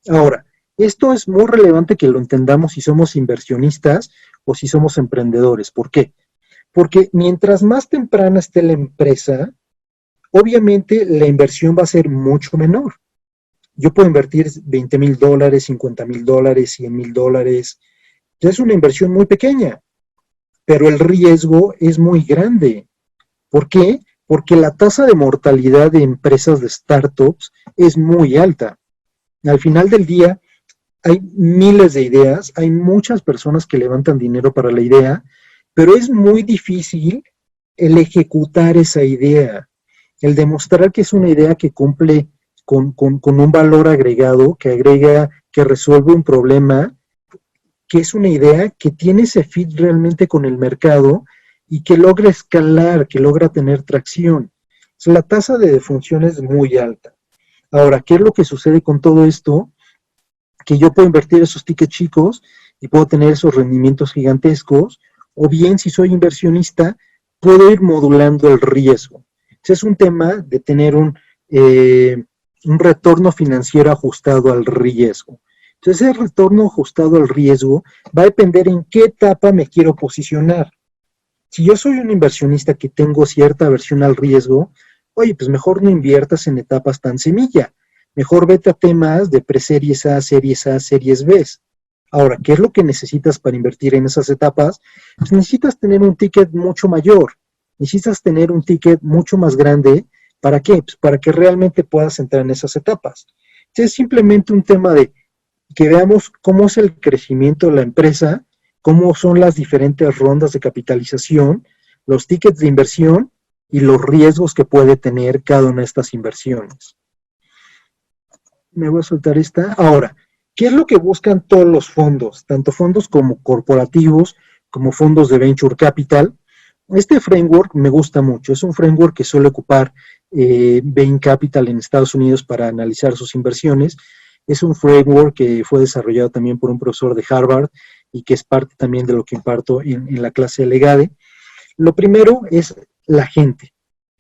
Ahora, esto es muy relevante que lo entendamos si somos inversionistas o si somos emprendedores. ¿Por qué? Porque mientras más temprana esté la empresa, obviamente la inversión va a ser mucho menor. Yo puedo invertir $20,000, $50,000, $100,000. Es una inversión muy pequeña, pero el riesgo es muy grande. ¿Por qué? Porque la tasa de mortalidad de empresas de startups es muy alta. Al final del día, hay miles de ideas, hay muchas personas que levantan dinero para la idea, pero es muy difícil el ejecutar esa idea, el demostrar que es una idea que cumple con un valor agregado, que agrega, que resuelve un problema, que es una idea que tiene ese fit realmente con el mercado y que logra escalar, que logra tener tracción. La tasa de defunción es muy alta. Ahora, ¿qué es lo que sucede con todo esto? Que yo puedo invertir esos tickets chicos y puedo tener esos rendimientos gigantescos, o bien si soy inversionista, puedo ir modulando el riesgo. Es un tema de tener un retorno financiero ajustado al riesgo. Entonces, ese retorno ajustado al riesgo va a depender en qué etapa me quiero posicionar. Si yo soy un inversionista que tengo cierta aversión al riesgo, oye, pues mejor no inviertas en etapas tan semilla. Mejor vete a temas de preseries A, series A, series B. Ahora, ¿qué es lo que necesitas para invertir en esas etapas? Pues necesitas tener un ticket mucho mayor. Necesitas tener un ticket mucho más grande. ¿Para qué? Pues para que realmente puedas entrar en esas etapas. Es simplemente un tema de que veamos cómo es el crecimiento de la empresa, cómo son las diferentes rondas de capitalización, los tickets de inversión y los riesgos que puede tener cada una de estas inversiones. Me voy a soltar esta. Ahora, ¿qué es lo que buscan todos los fondos? Tanto fondos como corporativos, como fondos de venture capital. Este framework me gusta mucho. Es un framework que suele ocupar Bain Capital en Estados Unidos para analizar sus inversiones. Es un framework que fue desarrollado también por un profesor de Harvard y que es parte también de lo que imparto en la clase de Legade. Lo primero es la gente.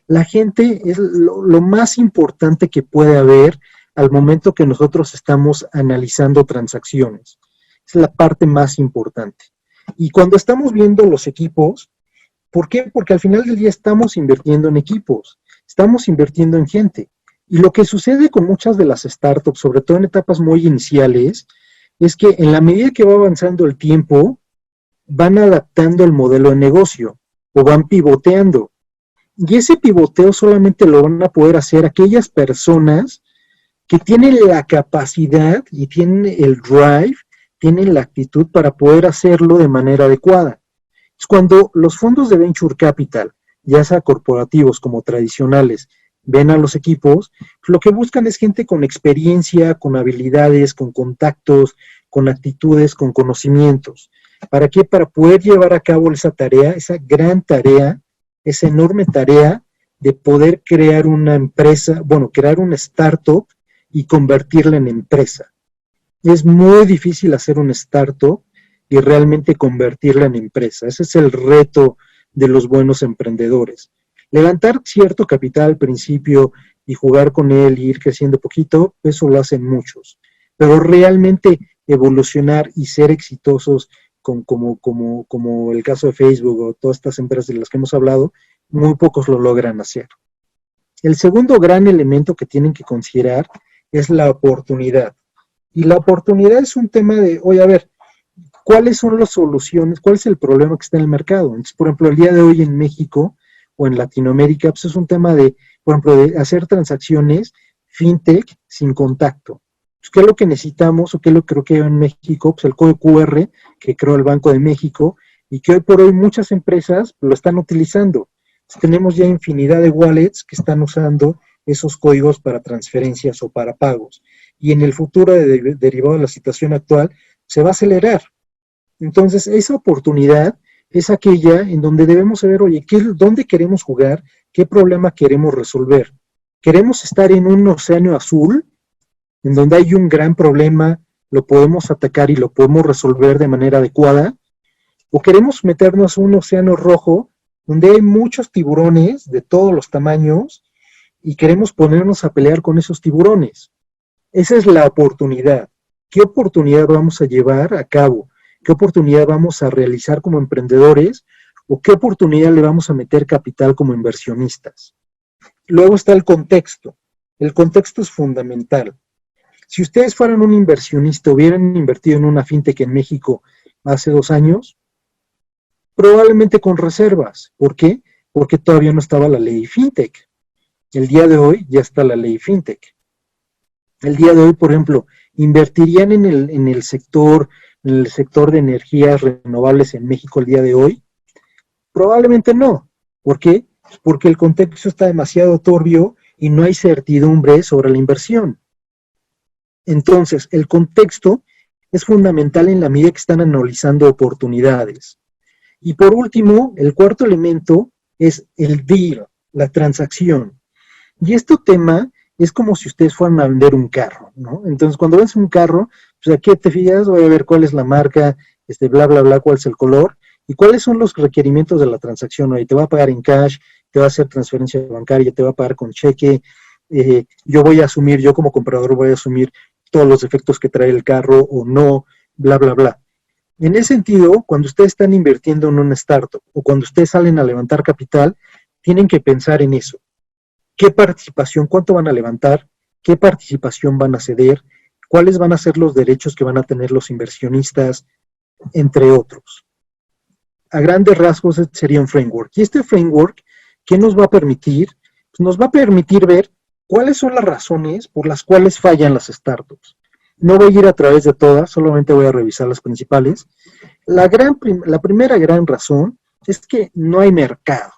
La gente es lo más importante que puede haber al momento que nosotros estamos analizando transacciones. Es la parte más importante. Y cuando estamos viendo los equipos, ¿por qué? Porque al final del día estamos invirtiendo en equipos, estamos invirtiendo en gente. Y lo que sucede con muchas de las startups, sobre todo en etapas muy iniciales, es que en la medida que va avanzando el tiempo, van adaptando el modelo de negocio o van pivoteando. Y ese pivoteo solamente lo van a poder hacer aquellas personas que tienen la capacidad y tienen el drive, tienen la actitud para poder hacerlo de manera adecuada. Es cuando los fondos de venture capital, ya sea corporativos como tradicionales, ven a los equipos, lo que buscan es gente con experiencia, con habilidades, con contactos, con actitudes, con conocimientos. ¿Para qué? Para poder llevar a cabo esa tarea, esa gran tarea, esa enorme tarea de poder crear una empresa, bueno, crear una startup y convertirla en empresa. Es muy difícil hacer una startup y realmente convertirla en empresa. Ese es el reto de los buenos emprendedores. Levantar cierto capital al principio y jugar con él y ir creciendo poquito, eso lo hacen muchos. Pero realmente evolucionar y ser exitosos como el caso de Facebook o todas estas empresas de las que hemos hablado, muy pocos lo logran hacer. El segundo gran elemento que tienen que considerar es la oportunidad. Y la oportunidad es un tema de, oye, a ver, ¿cuáles son las soluciones? ¿Cuál es el problema que está en el mercado? Entonces, por ejemplo, el día de hoy en México o en Latinoamérica, pues es un tema de, por ejemplo, de hacer transacciones fintech sin contacto. Pues, ¿qué es lo que necesitamos o qué es lo que creo que hay en México? Pues el código QR que creó el Banco de México y que hoy por hoy muchas empresas lo están utilizando. Entonces, tenemos ya infinidad de wallets que están usando esos códigos para transferencias o para pagos. Y en el futuro, derivado de la situación actual, se va a acelerar. Entonces, esa oportunidad es aquella en donde debemos saber, oye, ¿dónde queremos jugar? ¿Qué problema queremos resolver? ¿Queremos estar en un océano azul, en donde hay un gran problema, lo podemos atacar y lo podemos resolver de manera adecuada? ¿O queremos meternos a un océano rojo, donde hay muchos tiburones de todos los tamaños y queremos ponernos a pelear con esos tiburones? Esa es la oportunidad. ¿Qué oportunidad vamos a llevar a cabo? ¿Qué oportunidad vamos a realizar como emprendedores? ¿O qué oportunidad le vamos a meter capital como inversionistas? Luego está el contexto. El contexto es fundamental. Si ustedes fueran un inversionista, hubieran invertido en una fintech en México hace 2 años, probablemente con reservas. ¿Por qué? Porque todavía no estaba la ley fintech. El día de hoy ya está la ley fintech. El día de hoy, por ejemplo, ¿invertirían en el sector de energías renovables en México el día de hoy? Probablemente no. ¿Por qué? Porque el contexto está demasiado turbio y no hay certidumbre sobre la inversión. Entonces, el contexto es fundamental en la medida que están analizando oportunidades. Y por último, el cuarto elemento es el deal, la transacción. Y este tema es como si ustedes fueran a vender un carro, ¿no? Entonces, cuando ves un carro, pues aquí te fijas, voy a ver cuál es la marca, bla, bla, bla, cuál es el color, y cuáles son los requerimientos de la transacción. Oye, te va a pagar en cash, te va a hacer transferencia bancaria, te va a pagar con cheque, yo como comprador voy a asumir todos los defectos que trae el carro o no, bla, bla, bla. En ese sentido, cuando ustedes están invirtiendo en una startup o cuando ustedes salen a levantar capital, tienen que pensar en eso. ¿Qué participación, cuánto van a levantar? ¿Qué participación van a ceder? ¿Cuáles van a ser los derechos que van a tener los inversionistas? Entre otros. A grandes rasgos este sería un framework. Y este framework, ¿qué nos va a permitir? Pues nos va a permitir ver cuáles son las razones por las cuales fallan las startups. No voy a ir a través de todas, solamente voy a revisar las principales. La primera gran razón es que no hay mercado.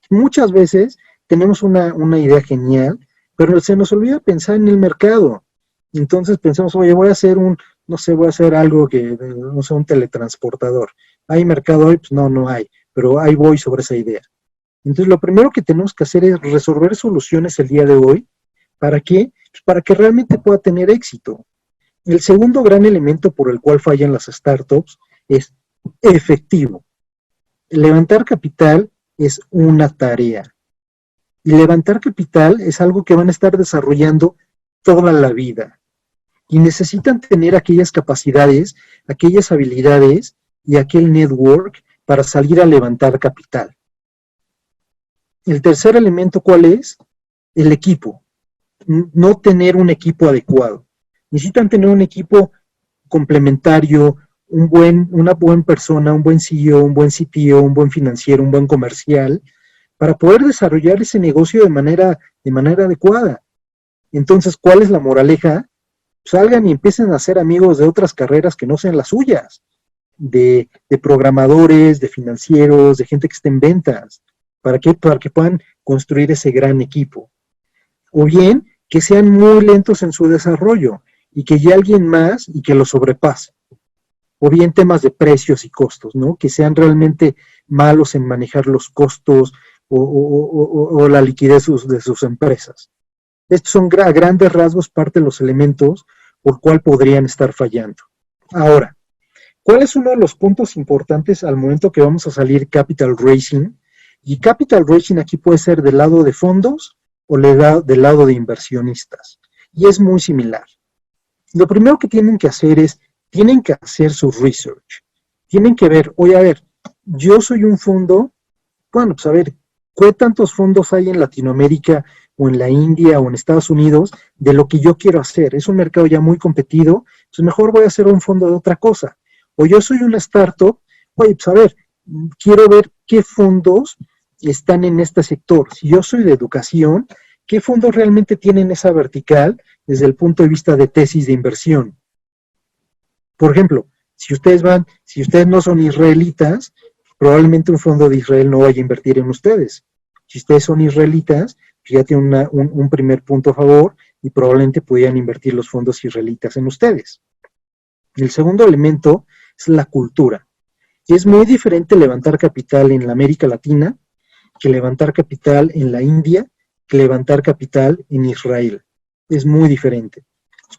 Muchas veces tenemos una idea genial, pero se nos olvida pensar en el mercado. Entonces pensamos, oye, voy a hacer voy a hacer algo que, no sé, un teletransportador. ¿Hay mercado hoy? Pues no hay, pero ahí voy sobre esa idea. Entonces lo primero que tenemos que hacer es resolver soluciones el día de hoy. ¿Para qué? Pues para que realmente pueda tener éxito. El segundo gran elemento por el cual fallan las startups es efectivo. Levantar capital es una tarea. Y levantar capital es algo que van a estar desarrollando toda la vida. Y necesitan tener aquellas capacidades, aquellas habilidades y aquel network para salir a levantar capital. El tercer elemento, ¿cuál es? El equipo. No tener un equipo adecuado. Necesitan tener un equipo complementario, una buena persona, un buen CEO, un buen CTO, un buen financiero, un buen comercial, para poder desarrollar ese negocio de manera adecuada. Entonces, ¿cuál es la moraleja? Salgan y empiecen a ser amigos de otras carreras que no sean las suyas, de programadores, de financieros, de gente que esté en ventas. ¿Para qué? Para que puedan construir ese gran equipo. O bien, que sean muy lentos en su desarrollo y que haya alguien más y que lo sobrepase. O bien temas de precios y costos, ¿no? Que sean realmente malos en manejar los costos o la liquidez de sus empresas. Estos son a grandes rasgos parte de los elementos por cual podrían estar fallando. Ahora, ¿cuál es uno de los puntos importantes al momento que vamos a salir capital raising? Y capital raising aquí puede ser del lado de fondos o del lado de inversionistas. Y es muy similar. Lo primero que tienen que hacer es, tienen que hacer su research. Tienen que ver, oye, a ver, yo soy un fondo, bueno, pues a ver, ¿qué tantos fondos hay en Latinoamérica o en la India o en Estados Unidos de lo que yo quiero hacer. Es un mercado ya muy competido, entonces mejor voy a hacer un fondo de otra cosa. O yo soy una startup, oye, pues a ver, quiero ver qué fondos están en este sector. Si yo soy de educación, ¿qué fondos realmente tienen esa vertical desde el punto de vista de tesis de inversión? Por ejemplo, si ustedes no son israelitas, probablemente un fondo de Israel no vaya a invertir en ustedes. Si ustedes son israelitas, pues ya tienen un primer punto a favor y probablemente pudieran invertir los fondos israelitas en ustedes. El segundo elemento es la cultura. Y es muy diferente levantar capital en la América Latina que levantar capital en la India, que levantar capital en Israel. Es muy diferente.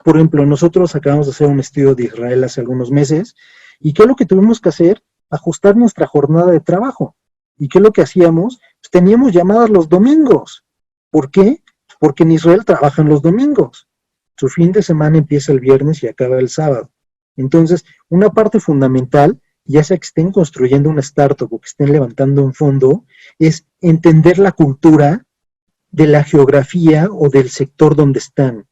Por ejemplo, nosotros acabamos de hacer un estudio de Israel hace algunos meses, y ¿qué es lo que tuvimos que hacer? Ajustar nuestra jornada de trabajo. ¿Y qué es lo que hacíamos? Pues teníamos llamadas los domingos. ¿Por qué? Porque en Israel trabajan los domingos. Su fin de semana empieza el viernes y acaba el sábado. Entonces, una parte fundamental, ya sea que estén construyendo una startup o que estén levantando un fondo, es entender la cultura de la geografía o del sector donde están.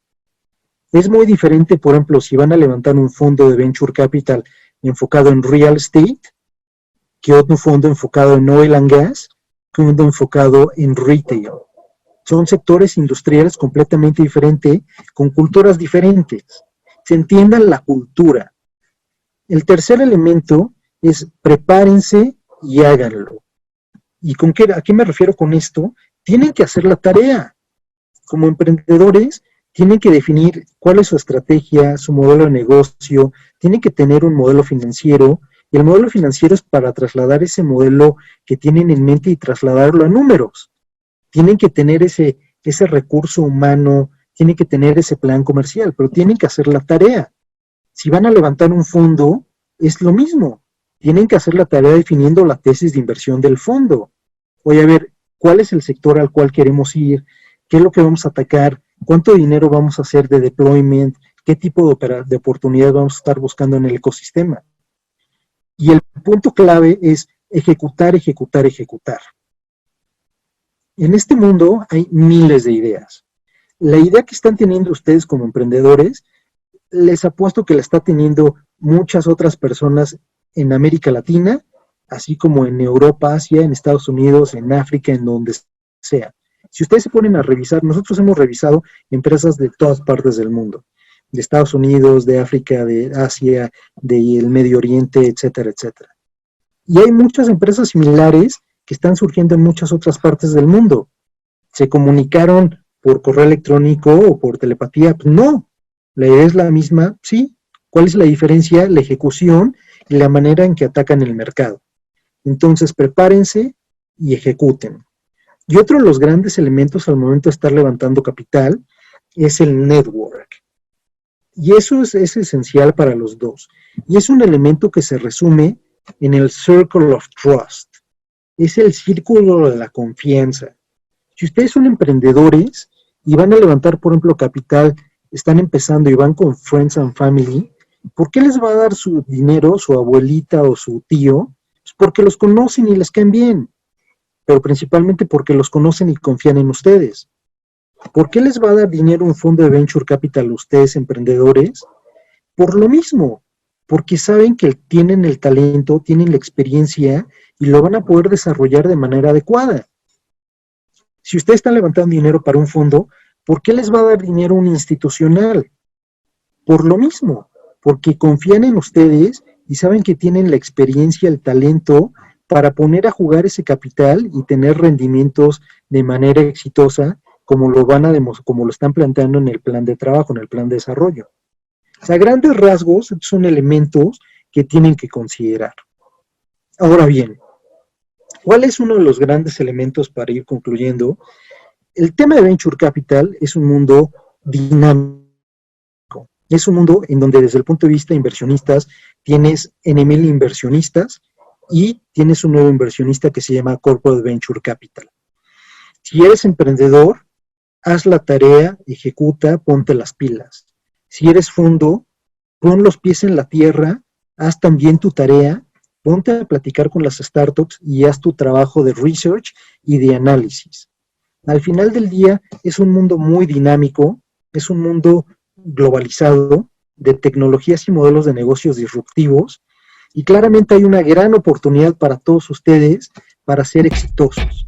Es muy diferente, por ejemplo, si van a levantar un fondo de venture capital enfocado en real estate, que otro fondo enfocado en oil and gas, que un fondo enfocado en retail. Son sectores industriales completamente diferentes, con culturas diferentes. Se entiendan la cultura. El tercer elemento es prepárense y háganlo. ¿Y a qué me refiero con esto? Tienen que hacer la tarea. Como emprendedores, tienen que definir cuál es su estrategia, su modelo de negocio, tienen que tener un modelo financiero, y el modelo financiero es para trasladar ese modelo que tienen en mente y trasladarlo a números. Tienen que tener ese recurso humano, tienen que tener ese plan comercial, pero tienen que hacer la tarea. Si van a levantar un fondo, es lo mismo. Tienen que hacer la tarea definiendo la tesis de inversión del fondo. Oye, a ver, ¿cuál es el sector al cual queremos ir? ¿Qué es lo que vamos a atacar? ¿Cuánto dinero vamos a hacer de deployment? ¿Qué tipo de oportunidad vamos a estar buscando en el ecosistema? Y el punto clave es ejecutar, ejecutar, ejecutar. En este mundo hay miles de ideas. La idea que están teniendo ustedes como emprendedores, les apuesto que la está teniendo muchas otras personas en América Latina, así como en Europa, Asia, en Estados Unidos, en África, en donde sea. Si ustedes se ponen a revisar, nosotros hemos revisado empresas de todas partes del mundo, de Estados Unidos, de África, de Asia, del Medio Oriente, etcétera, etcétera. Y hay muchas empresas similares que están surgiendo en muchas otras partes del mundo. ¿Se comunicaron por correo electrónico o por telepatía? Pues no, la idea es la misma, sí. ¿Cuál es la diferencia? La ejecución y la manera en que atacan el mercado. Entonces, prepárense y ejecuten. Y otro de los grandes elementos al momento de estar levantando capital es el network. Y eso es esencial para los dos. Y es un elemento que se resume en el Circle of Trust. Es el círculo de la confianza. Si ustedes son emprendedores y van a levantar, por ejemplo, capital, están empezando y van con Friends and Family, ¿por qué les va a dar su dinero su abuelita o su tío? Pues porque los conocen y les caen bien, pero principalmente porque los conocen y confían en ustedes. ¿Por qué les va a dar dinero un fondo de Venture Capital a ustedes, emprendedores? Por lo mismo, porque saben que tienen el talento, tienen la experiencia y lo van a poder desarrollar de manera adecuada. Si ustedes están levantando dinero para un fondo, ¿por qué les va a dar dinero un institucional? Por lo mismo, porque confían en ustedes y saben que tienen la experiencia, el talento para poner a jugar ese capital y tener rendimientos de manera exitosa como lo están planteando en el plan de trabajo, en el plan de desarrollo. O sea, a grandes rasgos son elementos que tienen que considerar. Ahora bien, ¿cuál es uno de los grandes elementos para ir concluyendo? El tema de Venture Capital es un mundo dinámico. Es un mundo en donde desde el punto de vista de inversionistas tienes N.000 inversionistas y tienes un nuevo inversionista que se llama Corporate Venture Capital. Si eres emprendedor, haz la tarea, ejecuta, ponte las pilas. Si eres fondo, pon los pies en la tierra, haz también tu tarea, ponte a platicar con las startups y haz tu trabajo de research y de análisis. Al final del día es un mundo muy dinámico, es un mundo globalizado de tecnologías y modelos de negocios disruptivos, y claramente hay una gran oportunidad para todos ustedes para ser exitosos.